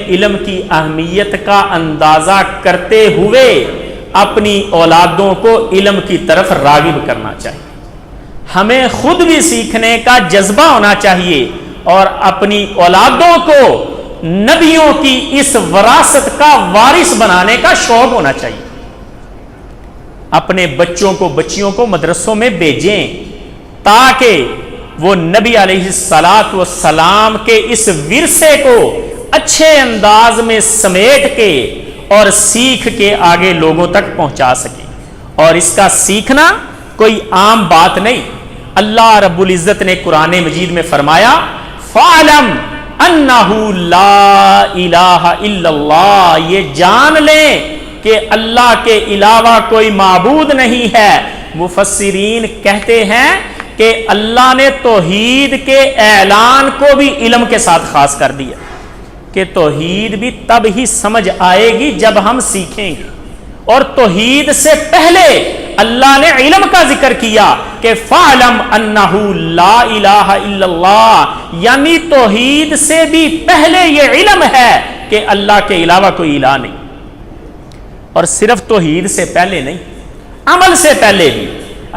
علم کی اہمیت کا اندازہ کرتے ہوئے اپنی اولادوں کو علم کی طرف راغب کرنا چاہیے۔ ہمیں خود بھی سیکھنے کا جذبہ ہونا چاہیے اور اپنی اولادوں کو نبیوں کی اس وراثت کا وارث بنانے کا شوق ہونا چاہیے۔ اپنے بچوں کو بچیوں کو مدرسوں میں بھیجیں تاکہ وہ نبی علیہ الصلاۃ والسلام کے اس ورثے کو اچھے انداز میں سمیٹ کے اور سیکھ کے آگے لوگوں تک پہنچا سکیں۔ اور اس کا سیکھنا کوئی عام بات نہیں۔ اللہ رب العزت نے قرآن مجید میں فرمایا فَعْلَمْ أَنَّهُ لَا إِلَٰهَ إِلَّا اللَّهُ، یہ جان لیں کہ اللہ کے علاوہ کوئی معبود نہیں ہے۔ مفسرین کہتے ہیں کہ اللہ نے توحید کے اعلان کو بھی علم کے ساتھ خاص کر دیا کہ توحید بھی تب ہی سمجھ آئے گی جب ہم سیکھیں گے، اور توحید سے پہلے اللہ نے علم کا ذکر کیا کہ فَعْلَمْ أَنَّهُ لَا إِلَٰهَ إِلَّا اللَّهُ، یعنی توحید سے بھی پہلے یہ علم ہے کہ اللہ کے علاوہ کوئی الہ نہیں۔ اور صرف توحید سے پہلے نہیں، عمل سے پہلے بھی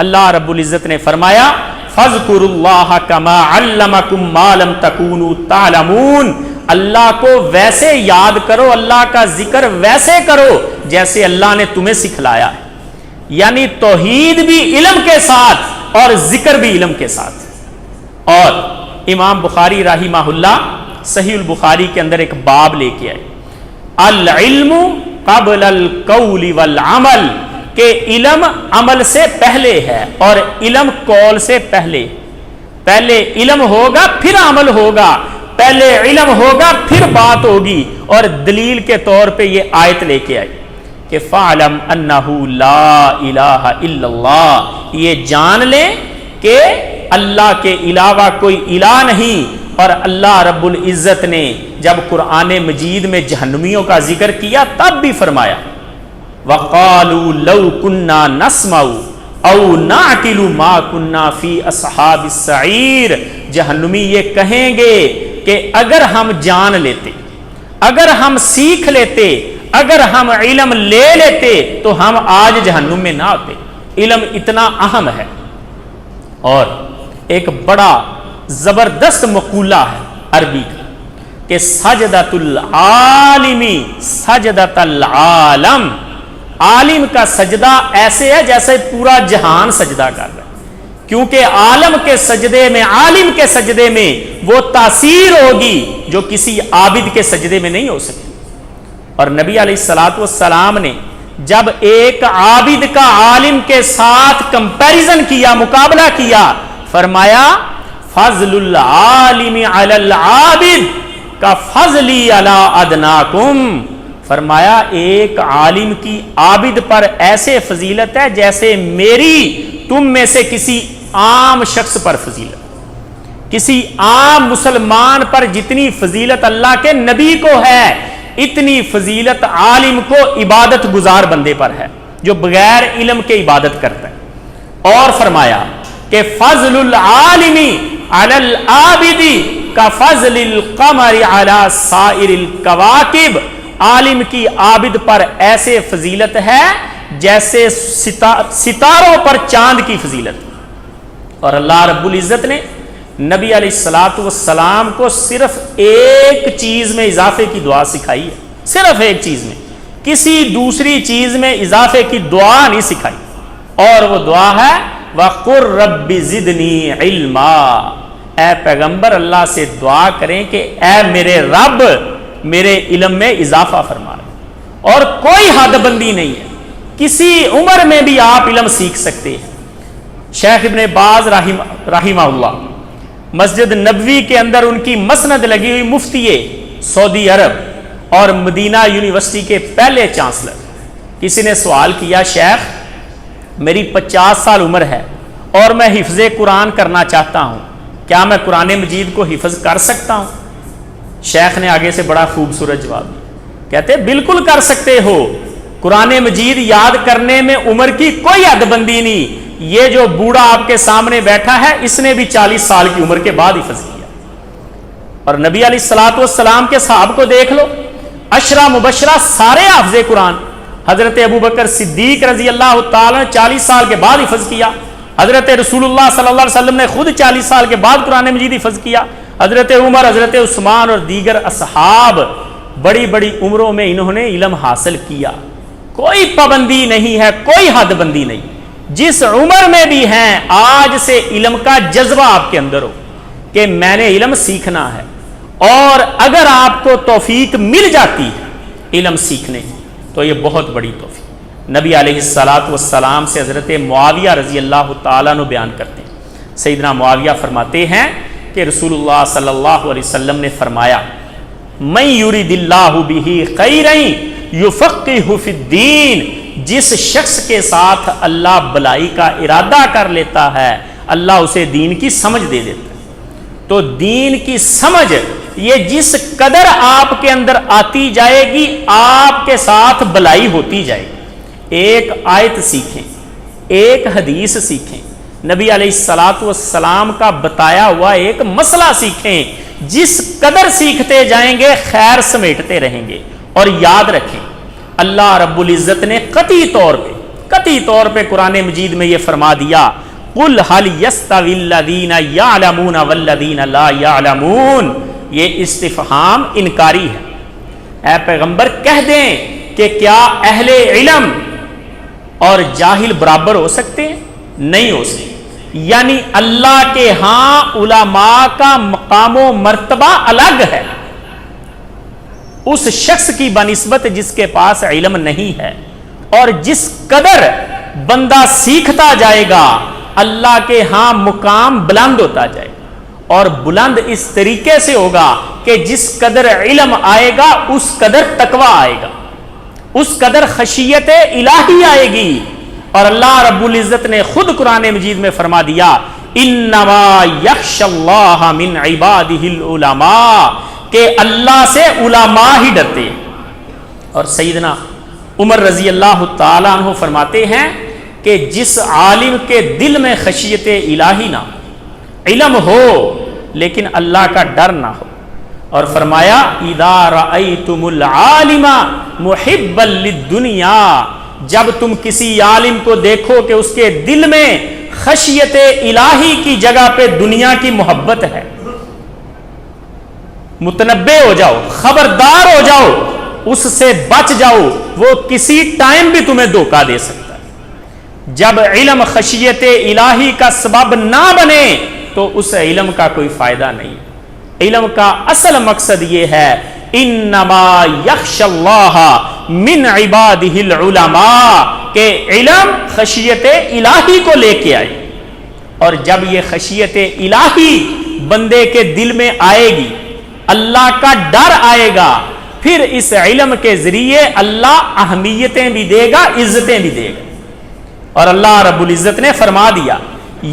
اللہ رب العزت نے فرمایا فَاذْكُرُوا اللَّهَ كَمَا عَلَّمَكُم مَّا لَمْ تَكُونُوا تَعْلَمُونَ، اللہ کو ویسے یاد کرو، اللہ کا ذکر ویسے کرو جیسے اللہ نے تمہیں سکھلایا ہے۔ یعنی توحید بھی علم کے ساتھ اور ذکر بھی علم کے ساتھ۔ اور امام بخاری رحمہ اللہ صحیح البخاری کے اندر ایک باب لے کے آئے العلم قبل القول والعمل، کہ علم عمل سے پہلے ہے اور علم قول سے پہلے۔ پہلے علم ہوگا پھر عمل ہوگا، پہلے علم ہوگا پھر بات ہوگی۔ اور دلیل کے طور پہ یہ آیت لے کے آئی کہ فَعْلَمْ أَنَّهُ لَا إِلَٰهَ إِلَّا اللَّهُ، یہ جان لیں کہ اللہ کے علاوہ کوئی الہ نہیں۔ اور اللہ رب العزت نے جب قرآن مجید میں جہنمیوں کا ذکر کیا تب بھی فرمایا وَقَالُوا لَوْ كُنَّا نَسْمَعُ أَوْ نَعْقِلُ مَا كُنَّا فِي أَصْحَابِ السَّعِيرِ، جہنمی یہ کہیں گے کہ اگر ہم جان لیتے، اگر ہم سیکھ لیتے، اگر ہم علم لے لیتے تو ہم آج جہنم میں نہ آتے۔ علم اتنا اہم ہے۔ اور ایک بڑا زبردست مقولہ ہے عربی کا کہ سجدۃ العالم سجدۃ العالم، عالم کا سجدہ ایسے ہے جیسے پورا جہان سجدہ کر رہا ہے، کیونکہ عالم کے سجدے میں، عالم کے سجدے میں وہ تاثیر ہوگی جو کسی عابد کے سجدے میں نہیں ہو سکتی۔ اور نبی علیہ الصلوۃ والسلام نے جب ایک عابد کا عالم کے ساتھ کمپیریزن کیا، مقابلہ کیا، فرمایا فضل العالم علی العابد کا فضلی علی ادناکم، فرمایا ایک عالم کی عابد پر ایسے فضیلت ہے جیسے میری تم میں سے کسی عام شخص پر فضیلت۔ کسی عام مسلمان پر جتنی فضیلت اللہ کے نبی کو ہے، اتنی فضیلت عالم کو عبادت گزار بندے پر ہے جو بغیر علم کے عبادت کرتا ہے۔ اور فرمایا کہ فضل العالم علی العابد کا فضل القمر علی سائر الکواکب، عالم کی عابد پر ایسے فضیلت ہے جیسے ستاروں پر چاند کی فضیلت۔ اور اللہ رب العزت نے نبی علیہ الصلوۃ والسلام کو صرف ایک چیز میں اضافے کی دعا سکھائی ہے، صرف ایک چیز میں، کسی دوسری چیز میں اضافے کی دعا نہیں سکھائی، اور وہ دعا ہے وَقُلْ رَبِّ زِدْنِي عِلْمًا، اے پیغمبر اللہ سے دعا کریں کہ اے میرے رب میرے علم میں اضافہ فرما رہے۔ اور کوئی حد بندی نہیں ہے، کسی عمر میں بھی آپ علم سیکھ سکتے ہیں۔ شیخ ابن باز رحمہ اللہ، مسجد نبوی کے اندر ان کی مسند لگی ہوئی، مفتی سعودی عرب اور مدینہ یونیورسٹی کے پہلے چانسلر۔ کسی نے سوال کیا شیخ میری 50 سال عمر ہے اور میں حفظ قرآن کرنا چاہتا ہوں، کیا میں قرآن مجید کو حفظ کر سکتا ہوں؟ شیخ نے آگے سے بڑا خوبصورت جواب دیا، کہتے بالکل کر سکتے ہو، قرآن مجید یاد کرنے میں عمر کی کوئی حد بندی نہیں۔ یہ جو بوڑھا آپ کے سامنے بیٹھا ہے اس نے بھی 40 سال کی عمر کے بعد حفظ کیا۔ اور نبی علیہ الصلوۃ والسلام کے صحابہ کو دیکھ لو، اشرا مبشرہ سارے حافظ قرآن. حضرت ابو بکر صدیق رضی اللہ تعالیٰ 40 سال کے بعد حفظ کیا. حضرت رسول اللہ صلی اللہ علیہ وسلم نے خود 40 سال کے بعد قرآن مجید حفظ کیا. حضرت عمر، حضرت عثمان اور دیگر اصحاب بڑی بڑی عمروں میں انہوں نے علم حاصل کیا. کوئی پابندی نہیں ہے، کوئی حد بندی نہیں. جس عمر میں بھی ہیں آج سے علم کا جذبہ آپ کے اندر ہو کہ میں نے علم سیکھنا ہے. اور اگر آپ کو توفیق مل جاتی ہے علم سیکھنے کی تو یہ بہت بڑی توفیق. نبی علیہ الصلوۃ والسلام سے حضرت معاویہ رضی اللہ تعالیٰ عنہ بیان کرتے ہیں. سیدنا معاویہ فرماتے ہیں کہ رسول اللہ صلی اللہ علیہ وسلم نے فرمایا من یرید اللہ بہ خیرا یفقہہ فی الدین. جس شخص کے ساتھ اللہ بلائی کا ارادہ کر لیتا ہے اللہ اسے دین کی سمجھ دے دیتا ہے. تو دین کی سمجھ یہ جس قدر آپ کے اندر آتی جائے گی آپ کے ساتھ بلائی ہوتی جائے گی. ایک آیت سیکھیں، ایک حدیث سیکھیں، نبی علیہ الصلوۃ والسلام کا بتایا ہوا ایک مسئلہ سیکھیں. جس قدر سیکھتے جائیں گے خیر سمیٹتے رہیں گے. اور یاد رکھیں اللہ رب العزت نے قطعی طور پہ قرآن مجید میں یہ فرما دیا قل هل يستوي الذين يعلمون والذين لا يعلمون. یہ استفہام انکاری ہے. اے پیغمبر کہہ دیں کہ کیا اہل علم اور جاہل برابر ہو سکتے ہیں؟ نہیں ہو سکتے. یعنی اللہ کے ہاں علماء کا مقام و مرتبہ الگ ہے اس شخص کی بنسبت جس کے پاس علم نہیں ہے. اور جس قدر بندہ سیکھتا جائے گا اللہ کے ہاں مقام بلند ہوتا جائے گا. اور بلند اس طریقے سے ہوگا کہ جس قدر علم آئے گا اس قدر تقوی آئے گا، اس قدر خشیت الہی آئے گی. اور اللہ رب العزت نے خود قرآن مجید میں فرما دیا انما یخشی اللہ من عبادہ العلماء کہ اللہ سے علماء ہی ڈرتے. اور سیدنا عمر رضی اللہ تعالیٰ عنہ فرماتے ہیں کہ جس عالم کے دل میں خشیت الہی نہ ہو، علم ہو لیکن اللہ کا ڈر نہ ہو. اور فرمایا اذا رأیتم العالم محبا للدنیا، جب تم کسی عالم کو دیکھو کہ اس کے دل میں خشیت الہی کی جگہ پہ دنیا کی محبت ہے، متنبہ ہو جاؤ، خبردار ہو جاؤ، اس سے بچ جاؤ، وہ کسی ٹائم بھی تمہیں دھوکہ دے سکتا ہے. جب علم خشیت الہی کا سبب نہ بنے تو اس علم کا کوئی فائدہ نہیں. علم کا اصل مقصد یہ ہے انما یخشی اللہ من عبادہ العلماء کہ علم خشیت الہی کو لے کے آئے. اور جب یہ خشیت الہی بندے کے دل میں آئے گی، اللہ کا ڈر آئے گا، پھر اس علم کے ذریعے اللہ اہمیتیں بھی دے گا، عزتیں بھی دے گا. اور اللہ رب العزت نے فرما دیا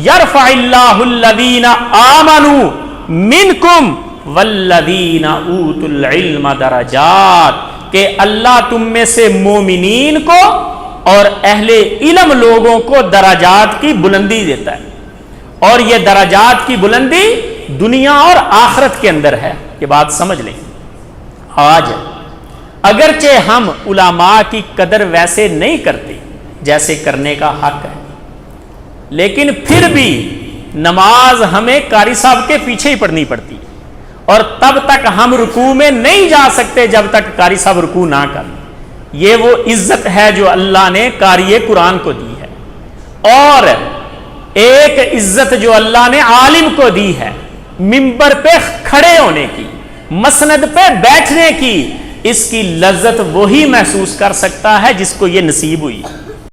یرفع اللہ الذین آمنوا منکم والذین اوتوا العلم درجات کہ اللہ تم میں سے مومنین کو اور اہل علم لوگوں کو درجات کی بلندی دیتا ہے. اور یہ درجات کی بلندی دنیا اور آخرت کے اندر ہے. یہ بات سمجھ لیں. آج اگرچہ ہم علماء کی قدر ویسے نہیں کرتے جیسے کرنے کا حق ہے، لیکن پھر بھی نماز ہمیں قاری صاحب کے پیچھے ہی پڑھنی پڑتی ہے. اور تب تک ہم رکوع میں نہیں جا سکتے جب تک قاری صاحب رکوع نہ کریں. یہ وہ عزت ہے جو اللہ نے قاری قرآن کو دی ہے. اور ایک عزت جو اللہ نے عالم کو دی ہے منبر پہ کھڑے ہونے کی، مسند پہ بیٹھنے کی، اس کی لذت وہی محسوس کر سکتا ہے جس کو یہ نصیب ہوئی.